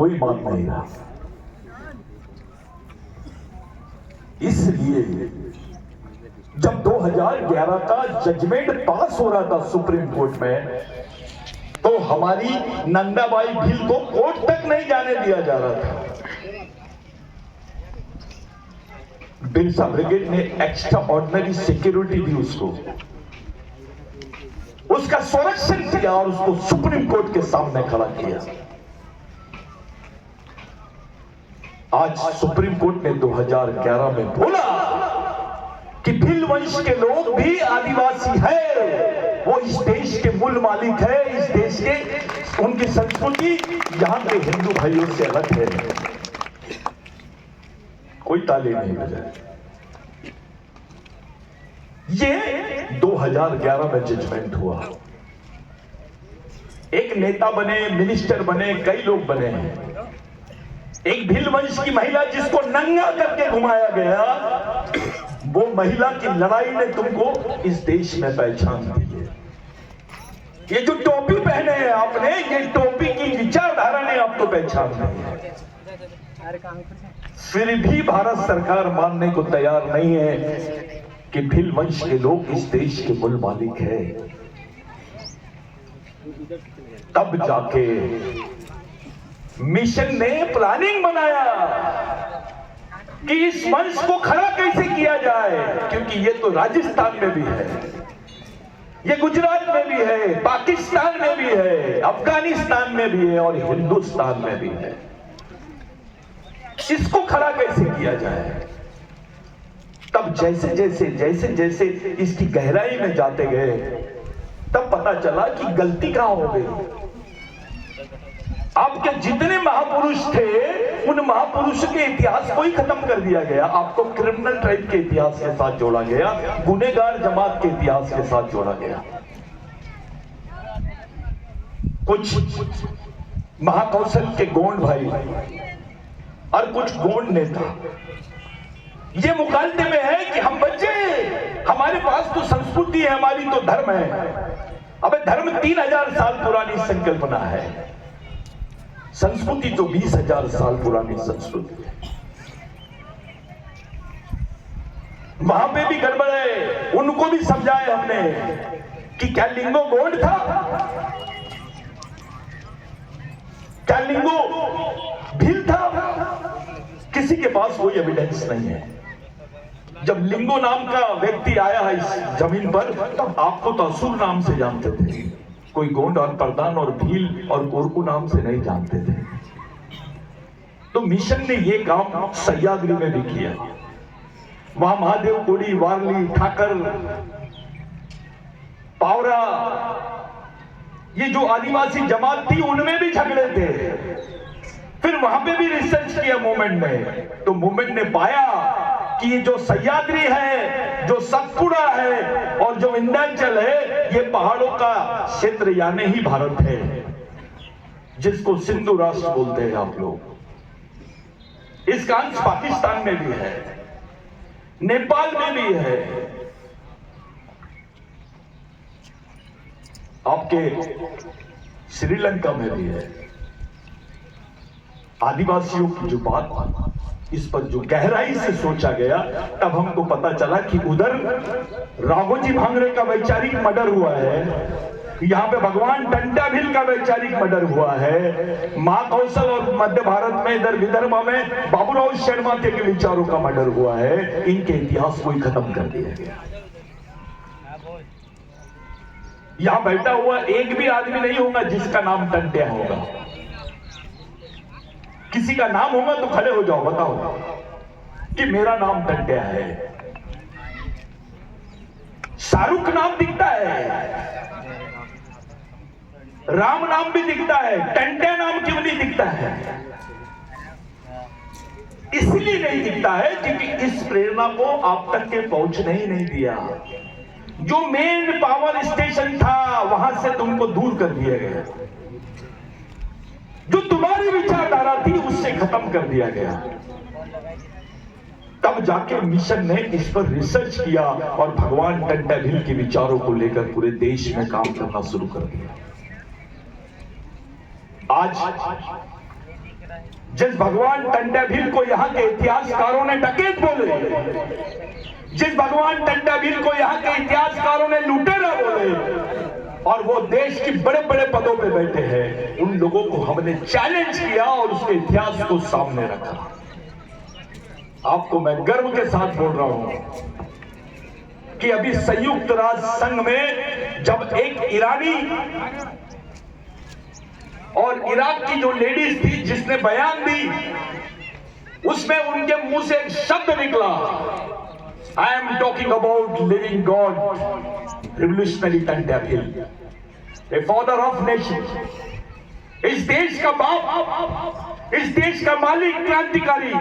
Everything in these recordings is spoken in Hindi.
कोई मान नहीं रहा। इसलिए जब 2011 का जजमेंट पास हो रहा था सुप्रीम कोर्ट में, तो हमारी नंदाबाई भील को कोर्ट तक नहीं जाने दिया जा रहा था। बिरसा ब्रिगेड ने एक्स्ट्रा ऑर्डिनरी सिक्योरिटी दी उसको, उसका संरक्षण किया और उसको सुप्रीम कोर्ट के सामने खड़ा किया। आज सुप्रीम कोर्ट ने 2011 में बोला कि भील वंश के लोग भी आदिवासी है, वो इस देश के मूल मालिक है, इस देश के, उनकी संस्कृति यहां के हिंदू भाइयों से अलग है। कोई ताली नहीं बजाए। ये 2011 में जजमेंट हुआ। एक नेता बने, मिनिस्टर बने, कई लोग बने हैं। एक भील वंश की महिला जिसको नंगा करके घुमाया गया, वो महिला की लड़ाई ने तुमको इस देश में पहचान दी है। ये जो टोपी पहने हैं आपने, ये टोपी की विचारधारा ने आपको पहचान दी है। फिर भी भारत सरकार मानने को तैयार नहीं है कि भील वंश के लोग इस देश के मूल मालिक है। तब जाके मिशन ने प्लानिंग बनाया कि इस वंश को खड़ा कैसे किया जाए, क्योंकि ये तो राजस्थान में भी है, ये गुजरात में भी है, पाकिस्तान में भी है, अफगानिस्तान में भी है और हिंदुस्तान में भी है। इसको खड़ा कैसे किया जाए? तब जैसे जैसे इसकी गहराई में जाते गए, तब पता चला कि गलती कहां हो गई। आपके जितने महापुरुष थे, उन महापुरुष के इतिहास को ही खत्म कर दिया गया। आपको क्रिमिनल ट्राइब के इतिहास के साथ जोड़ा गया, गुनेगार जमात के इतिहास के साथ जोड़ा गया। कुछ महाकौशल के गोंड भाई और कुछ गोंड नेता ये मुकालते में है कि हम बच्चे, हमारे पास तो संस्कृति है, हमारी तो धर्म है। अबे धर्म 3000 साल पुरानी संकल्पना है, संस्कृति तो 20,000 साल पुरानी संस्कृति है। वहां पे भी गड़बड़ है। उनको भी समझाए हमने कि क्या लिंगो गोंड था, क्या लिंगो भील था? किसी के पास कोई एविडेंस नहीं है। जब लिंगो नाम का व्यक्ति आया है इस जमीन पर, तब आपको तो असुर नाम से जानते थे, कोई गोंड और प्रधान और भील और कोरकू नाम से नहीं जानते थे। तो मिशन ने ये काम सह्याद्री में भी किया। वहां महादेव कोड़ी, वारली, ठाकर, पावरा, ये जो आदिवासी जमात थी, उनमें भी झगड़े थे। फिर वहां पे भी रिसर्च किया मूवमेंट ने, तो मूवमेंट ने पाया कि जो सह्याद्री है, जो सतपुड़ा है और जो विंध्याचल है, ये पहाड़ों का क्षेत्र यानी ही भारत है, जिसको सिंधु राष्ट्र बोलते हैं आप लोग। इसका अंश पाकिस्तान में भी है, नेपाल में भी है, आपके श्रीलंका में भी है। आदिवासियों की जो बात, इस पर जो गहराई से सोचा गया, तब हमको पता चला कि उधर राघोजी भांगरे का वैचारिक मर्डर हुआ है, यहाँ पे भगवान टंटा भील का वैचारिक मर्डर हुआ है, महाकौशल और मध्य भारत में, इधर विदर्भ में बाबूराव शर्माते के विचारों का मर्डर हुआ है। इनके इतिहास को ही खत्म कर दिया गया। यहां बैठा हुआ एक भी आदमी नहीं होगा जिसका नाम टंटिया होगा। किसी का नाम होगा तो खड़े हो जाओ, बताओ कि मेरा नाम टंटिया है। शाहरुख नाम दिखता है, राम नाम भी दिखता है, टंटिया नाम क्यों नहीं दिखता है? इसलिए नहीं दिखता है क्योंकि इस प्रेरणा को आप तक के पहुंचने ही नहीं दिया। जो मेन पावर स्टेशन था, वहां से तुमको दूर कर दिया गया। जो तुम्हारी विचारधारा थी, उससे खत्म कर दिया गया। तब जाके मिशन ने इस पर रिसर्च किया और भगवान टंटा भील के विचारों को लेकर पूरे देश में काम करना शुरू कर दिया। आज जिस भगवान टंटा भील को यहाँ के इतिहासकारों ने डकैत बोले, जिस भगवान टंटा भील को यहाँ के इतिहासकारों ने लुटेरा बोले, और वो देश के बड़े बड़े पदों पे बैठे हैं, उन लोगों को हमने चैलेंज किया और उसके इतिहास को सामने रखा। आपको मैं गर्व के साथ बोल रहा हूं कि अभी संयुक्त राष्ट्र संघ में जब एक ईरानी और इराक की जो लेडीज थी जिसने बयान दी, उसमें उनके मुंह से एक शब्द निकला, I am talking about living god, revolutionary Tantya Bhil, a father of nation, इस देश का बाप, इस देश का मालिक, क्रांतिकारी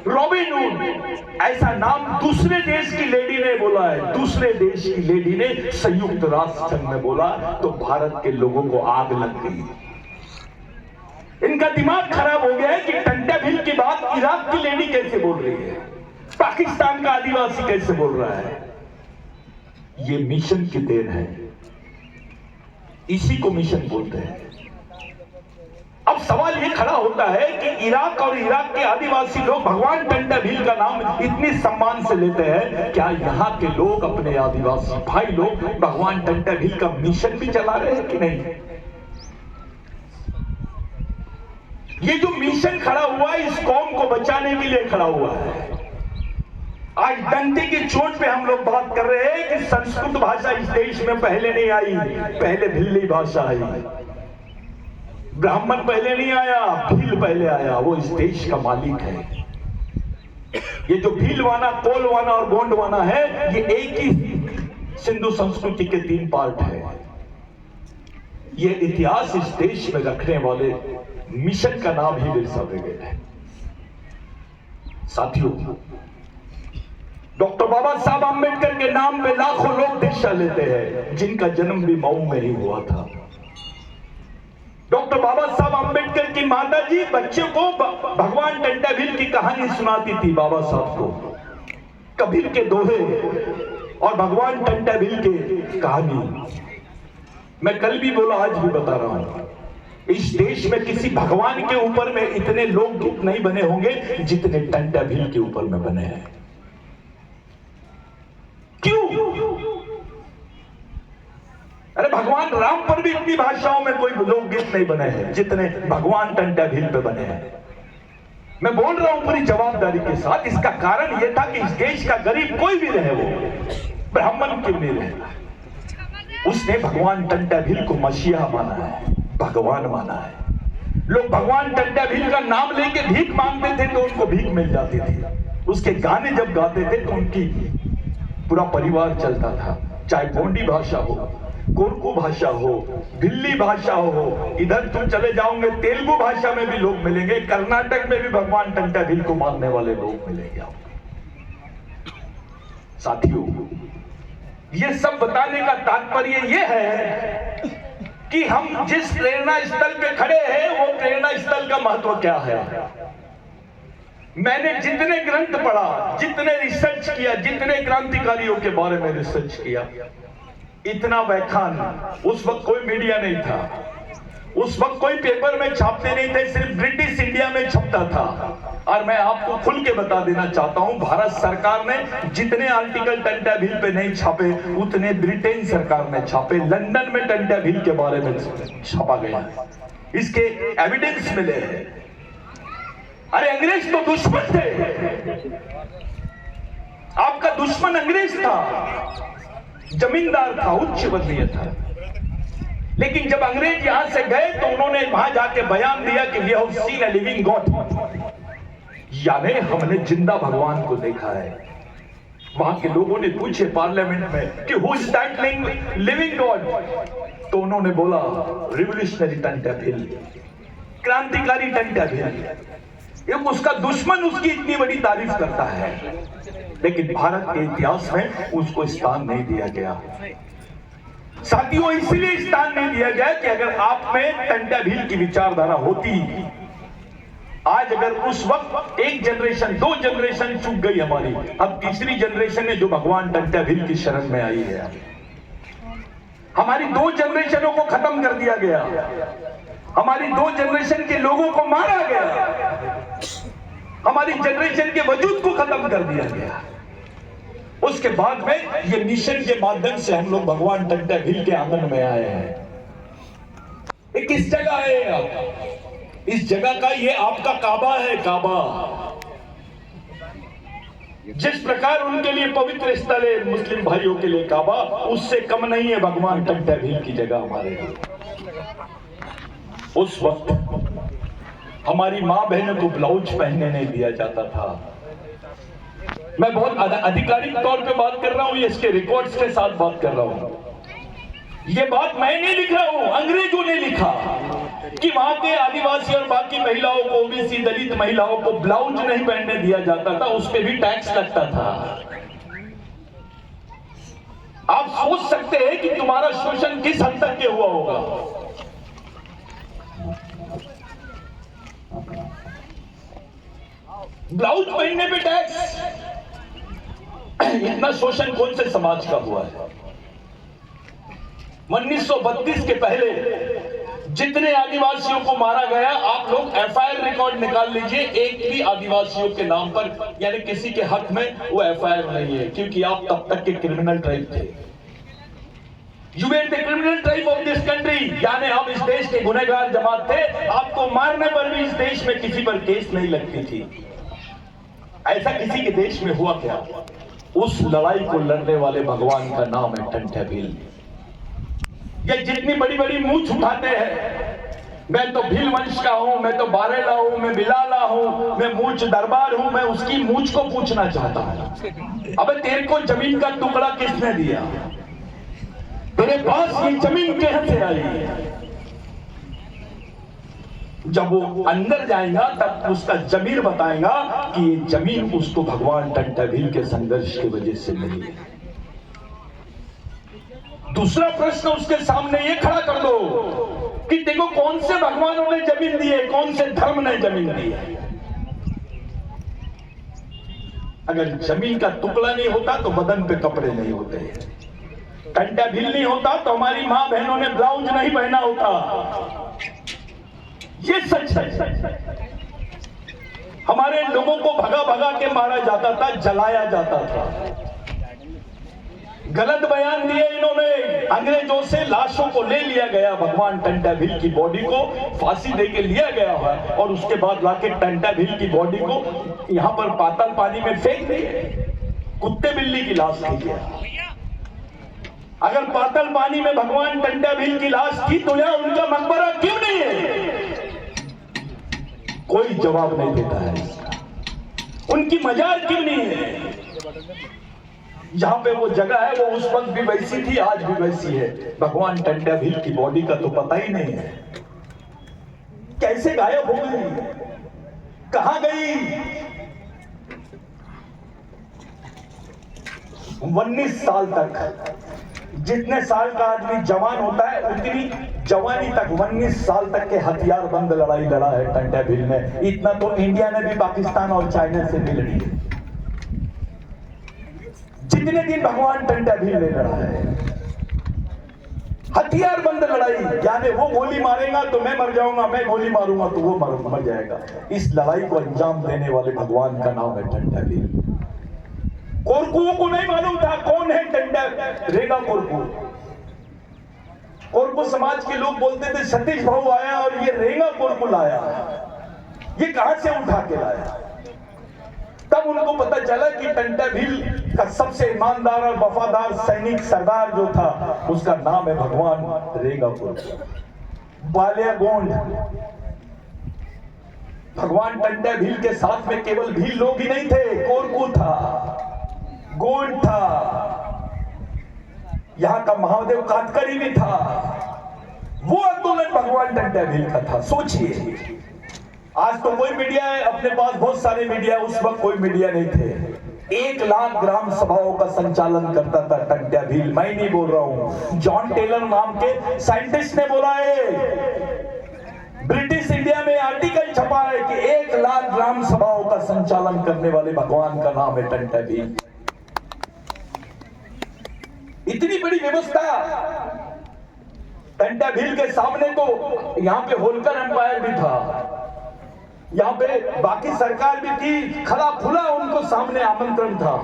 रॉबिन हुड, ऐसा नाम दूसरे देश की लेडी ने बोला है, दूसरे देश की लेडी ने संयुक्त राष्ट्र संघ में बोला, तो भारत के लोगों को आग लग गई। इनका दिमाग खराब हो गया है कि टंटा भील की बात इराक की लेडी कैसे बोल रही है, पाकिस्तान का आदिवासी कैसे बोल रहा है। ये मिशन की देन है, इसी को मिशन बोलते हैं। अब सवाल ये खड़ा होता है कि इराक और इराक के आदिवासी लोग भगवान टंटा भील का नाम इतनी सम्मान से लेते हैं, क्या यहाँ के लोग, अपने आदिवासी भाई लोग, भगवान टंटा भील का मिशन भी चला रहे हैं कि नहीं? ये जो मिशन खड़ा हुआ है, इस कौम को बचाने के लिए खड़ा हुआ है। आज डंडे की चोट पे हम लोग बात कर रहे हैं कि संस्कृत भाषा इस देश में पहले नहीं आई, पहले भिल्ली भाषा आई। ब्राह्मण पहले नहीं आया, भील पहले आया, वो इस देश का मालिक है। ये जो भीलवाना, कोलवाना और गोंडवाना है, ये एक ही सिंधु संस्कृति के 3 पार्ट है। ये इतिहास इस देश में रखने वाले मिशन का नाम ही बिरसा ब्रिगेड है। साथियों, डॉक्टर बाबा साहब आंबेडकर के नाम पे लाखों लोग दीक्षा लेते हैं, जिनका जन्म भी मऊ में ही हुआ था। डॉक्टर बाबा साहब आंबेडकर की माता जी बच्चों को भगवान टंटा भील की कहानी सुनाती थी, बाबा साहब को कबीर के दोहे और भगवान टंटा भील के कहानी। मैं कल भी बोला, आज भी बता रहा हूं, इस देश में किसी भगवान के ऊपर में इतने लोग नहीं बने होंगे जितने टंटा भील के ऊपर में बने हैं। क्यों? अरे भगवान राम पर भी इतनी भाषाओं में कोई लोकगीत नहीं बने हैं जितने भगवान टंटा भील पे बने हैं। मैं बोल रहा हूं पूरी जवाबदारी के साथ। इसका कारण यह था कि इस देश का गरीब कोई भी रहे, वो ब्राह्मण क्यों नहीं रहे, उसने भगवान टंटा भील को मसीहा माना है, भगवान माना है। लोग भगवान टंटा भील का नाम लेके भीख मांगते थे तो उनको भीख मिल जाती थी। उसके गाने जब गाते थे तो उनकी पूरा परिवार चलता था। चाहे गोंडी भाषा हो, कोरकू भाषा हो, भिल्ली भाषा हो, इधर तुम चले जाओगे तेलुगु भाषा में भी लोग मिलेंगे, कर्नाटक में भी भगवान टंटा भील को मानने वाले लोग मिलेंगे आपको। साथियों, ये सब बताने का तात्पर्य ये है कि हम जिस प्रेरणा स्थल पे खड़े हैं, वो प्रेरणा स्थल का महत्व क्या है। मैंने जितने ग्रंथ पढ़ा, जितने रिसर्च किया, जितने क्रांतिकारियों के बारे में रिसर्च किया, इतना व्याख्यान उस वक्त कोई मीडिया नहीं था, उस वक्त कोई पेपर में छापते नहीं थे, सिर्फ ब्रिटिश इंडिया में छपता था। और मैं आपको खुल के बता देना चाहता हूं, भारत सरकार ने जितने आर्टिकल टंटा भील पे नहीं छापे, उतने ब्रिटेन सरकार ने छापे। लंदन में टंटा भील के बारे में छापा गया, इसके एविडेंस मिले हैं। अरे अंग्रेज तो दुश्मन थे, आपका दुश्मन अंग्रेज था, जमींदार था, उच्च वर्णीय था। लेकिन जब अंग्रेज यहां से गए तो उन्होंने वहां जाके बयान दिया कि we have seen a living god, यानी हमने जिंदा भगवान को देखा है। वहां के लोगों ने पूछे पार्लियामेंट में कि who is that living God, तो उन्होंने बोला रिवोल्यूशनरी टंटा भील, क्रांतिकारी टंटा भील। एक उसका दुश्मन उसकी इतनी बड़ी तारीफ करता है, लेकिन भारत के इतिहास में उसको स्थान नहीं दिया गया। साथियों, इसलिए स्थान नहीं दिया गया कि अगर आप में टंटा भील की विचारधारा होती, आज अगर उस वक्त एक जनरेशन, 2 जनरेशन चूक गई हमारी, अब तीसरी जनरेशन है जो भगवान टंटा भील की शरण में आई है। हमारी 2 जनरेशनों को खत्म कर दिया गया, हमारी 2 जनरेशन के लोगों को मारा गया। हमारी जनरेशन के वजूद को खत्म कर दिया गया। उसके बाद में ये मिशन के माध्यम से हम लोग भगवान टंटा भील के आंगन में आए हैं। ये किस जगह है आप? इस जगह का ये आपका काबा है। काबा जिस प्रकार उनके लिए पवित्र स्थल है, मुस्लिम भाइयों के लिए काबा उससे कम नहीं है भगवान टंटा भील की जगह हमारे लिए। उस वक्त हमारी मां बहनों को ब्लाउज पहनने नहीं दिया जाता था। मैं बहुत आधिकारिक तौर पे बात कर रहा हूं, ये इसके रिकॉर्ड्स के साथ बात कर रहा हूं। ये बात मैं नहीं लिख रहा हूं, अंग्रेजों ने लिखा कि वहां के आदिवासी और बाकी महिलाओं को, ओबीसी दलित महिलाओं को ब्लाउज नहीं पहनने दिया जाता था, उस पे भी टैक्स लगता था। आप सोच सकते हैं कि तुम्हारा शोषण किस हद तक के हुआ होगा। ब्लाउज पहनने पे टैक्स, इतना शोषण कौन से समाज का हुआ है? 1932 के पहले जितने आदिवासियों को मारा गया, आप लोग एफआईआर रिकॉर्ड निकाल लीजिए, एक भी आदिवासियों के नाम पर यानी किसी के हक में वो एफआईआर नहीं है, क्योंकि आप तब तक के क्रिमिनल ट्राइब थे। You were the criminal tribe of this country, यानी आप इस देश के गुनहगार जमात थे। आपको मारने पर भी इस देश में किसी पर केस नहीं लगती थी। ऐसा किसी के देश में हुआ क्या? उस लड़ाई को लड़ने वाले भगवान का नाम है टंटा भील। ये जितनी बड़ी बड़ी मूंछ उठाते हैं, मैं तो भील वंश का हूं, मैं तो बारेला हूं, मैं बिलाला हूं, मैं मूंछ दरबार हूं, मैं उसकी मूंछ को पूछना चाहता हूं, अबे तेरे को जमीन का टुकड़ा किसने दिया? तेरे पास ये जमीन कहां से आई? जब वो अंदर जाएगा तब उसका जमीर बताएगा कि ये जमीन उसको भगवान टंटा भील के संघर्ष की वजह से मिली है। दूसरा प्रश्न उसके सामने ये खड़ा कर दो कि देखो कौन से भगवानों ने जमीन दी है, कौन से धर्म ने जमीन दी है। अगर जमीन का टुकड़ा नहीं होता तो बदन पे कपड़े नहीं होते, टंटा भील नहीं होता तो हमारी मां बहनों ने ब्लाउज नहीं पहना होता। ये सच है। हमारे लोगों को भगा भगा के मारा जाता था, जलाया जाता था। गलत बयान दिए इन्होंने, अंग्रेजों से लाशों को ले लिया गया, भगवान टंटा भील की बॉडी को फांसी देके लिया गया हुआ और उसके बाद लाके टंटा भील की बॉडी को यहां पर पाताल पानी में फेंक दिए। कुत्ते बिल्ली की लाश थी क्या? अगर पाताल पानी में भगवान टंटा भील की लाश थी तो यहां उनका मकबरा क्यों नहीं है? कोई जवाब नहीं देता है इसका। उनकी मजार क्यों नहीं है? जहां पे वो जगह है वो उस वक्त भी वैसी थी, आज भी वैसी है। भगवान टंटा भील की बॉडी का तो पता ही नहीं है, कैसे गायब हो गई, कहां गई? 19 साल तक, जितने साल का आदमी जवान होता है उतनी जवानी तक 19 साल तक के हथियार बंद लड़ाई लड़ा है टंटा भील ने। इतना तो इंडिया ने भी पाकिस्तान और चाइना से भी लड़ी है। जितने दिन भगवान टंटा भील ने लड़ा है हथियार बंद लड़ाई, यानी वो गोली मारेगा तो मैं मर जाऊंगा, मैं गोली मारूंगा तो वो मर जाएगा। इस लड़ाई को अंजाम देने वाले भगवान का नाम है टंटा भील। कोरकुओं को नहीं मालूम था कौन है टंटा रेगा कोरकू। कोरकू समाज के लोग बोलते थे सतीश भाऊ आया और ये रेगा कोरकू लाया, ये कहां से उठा के लाया? तब उनको पता चला कि टंटा भील का सबसे ईमानदार और वफादार सैनिक सरदार जो था उसका नाम है भगवान रेगा कोरकू। बालिया गोंड। भगवान टंटा भील के साथ में केवल भील लोग ही नहीं थे, कोरकू था, गोंड था, यहां का महादेव काटकरी भी था। वो आंदोलन भगवान टंटा भील का था। सोचिए, आज तो कोई मीडिया है, अपने पास बहुत सारे मीडिया, उस वक्त कोई मीडिया नहीं थे। 1 लाख ग्राम सभाओं का संचालन करता था टंटा भील। मैं नहीं बोल रहा हूं, जॉन टेलर नाम के साइंटिस्ट ने बोला है। ब्रिटिश इंडिया में आर्टिकल छपा है कि 1 लाख ग्राम सभाओं का संचालन करने वाले भगवान का नाम है टंटा भील। इतनी बड़ी व्यवस्था टंटा भील के सामने तो यहां पे होलकर एम्पायर भी था। यहाँ पे बाकी सरकार भी थी, खला फुला उनको सामने आमंत्रण था।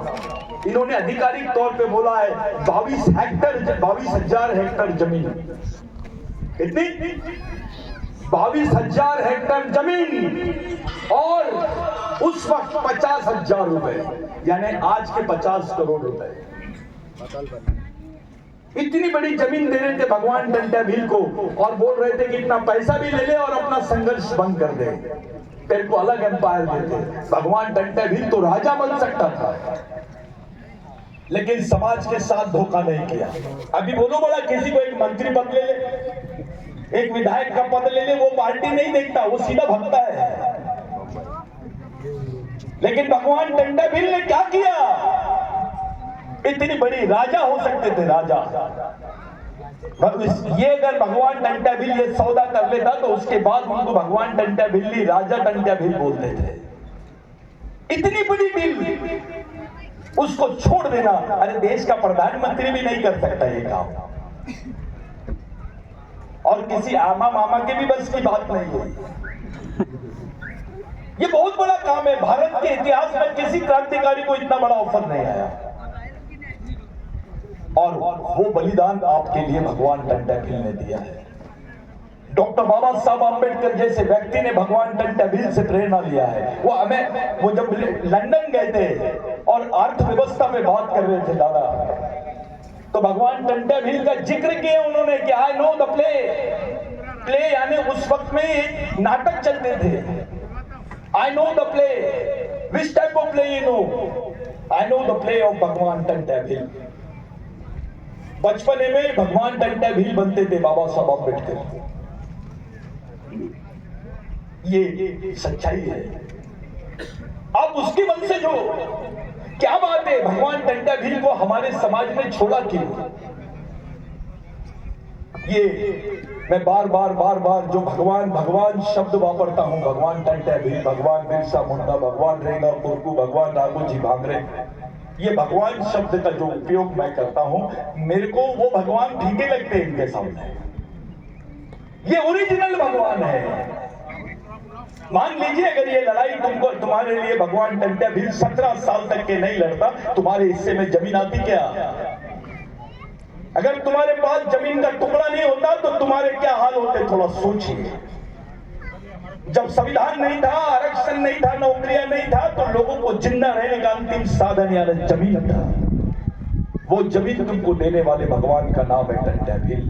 इन्होंने आधिकारिक तौर पे बोला है 22,000 हेक्टर जमीन, कितनी 22,000 हेक्टर जमीन, और उस वक्त 50,000 रुपए, यानी आज के 50 करोड़ रुपए। इतनी बड़ी जमीन दे रहे थे भगवान टंट्या भील को, और बोल रहे थे कि इतना पैसा भी ले ले और अपना संघर्ष बंद कर दे, तेरे को अलग एम्पायर देते। भगवान टंट्या भील तो राजा बन सकता था, लेकिन समाज के साथ धोखा नहीं किया। अभी बोलो बोला किसी को एक मंत्री पद ले ले, एक विधायक का पद ले ले, वो पार्टी नहीं देखता, वो सीधा भगता है। लेकिन भगवान टंट्या भील ने क्या किया? इतनी बड़ी राजा हो सकते थे, राजा। ये अगर भगवान टंट्या भील ये सौदा कर लेता तो उसके बाद उनको भगवान टंट्या भील नहीं, राजा टंट्या भील बोलते थे। इतनी बड़ी डील, उसको छोड़ देना, अरे देश का प्रधानमंत्री भी नहीं कर सकता ये काम, और किसी आमा मामा के भी बस की बात नहीं है। ये बहुत बड़ा काम है। भारत के इतिहास में किसी क्रांतिकारी को इतना बड़ा ऑफर नहीं आया, और वो बलिदान आपके लिए भगवान टंट्या भील ने दिया है। डॉक्टर बाबा साहब आंबेडकर जैसे व्यक्ति ने भगवान टंट्या भील से प्रेरणा लिया है। वो जब लंदन गए थे और अर्थव्यवस्था में बात कर रहे थे दादा, तो भगवान टंट्या भील का जिक्र किया उन्होंने कि आई नो द प्ले, यानी उस वक्त में नाटक चलते थे। I know the play, which type of play you know? I know the play of भगवान टंट्या भील। बचपने में भगवान टंट्या भील बनते थे बाबा साहब आंबेडकर। ये सच्चाई है। अब उसके वंशज हो, क्या बात है? भगवान टंट्या भील को हमारे समाज में छोड़ा क्यों? ये मैं बार बार जो भगवान शब्द वापरता हूं, भगवान टंट्या भील, भगवान बिरसा मुंडा, भगवान रेगा कुरकू, भगवान राघोजी भांगरे, ये भगवान शब्द का जो उपयोग मैं करता हूं, मेरे को वो भगवान ठीके लगते हैं इनके सामने। ये ओरिजिनल भगवान है। मान लीजिए अगर ये लड़ाई तुम्हारे लिए भगवान टंट्या भील 17 साल तक के नहीं लड़ता, तुम्हारे हिस्से में जमीन आती क्या? अगर तुम्हारे पास जमीन का टुकड़ा नहीं होता तो तुम्हारे क्या हाल होते, थोड़ा सोचिए। जब संविधान नहीं था, आरक्षण नहीं था, नौकरियां नहीं था, तो लोगों को जिंदा रहने का अंतिम साधन यानी जमीन था। वो जमीन तुमको देने वाले भगवान का नाम है टंट्या भील।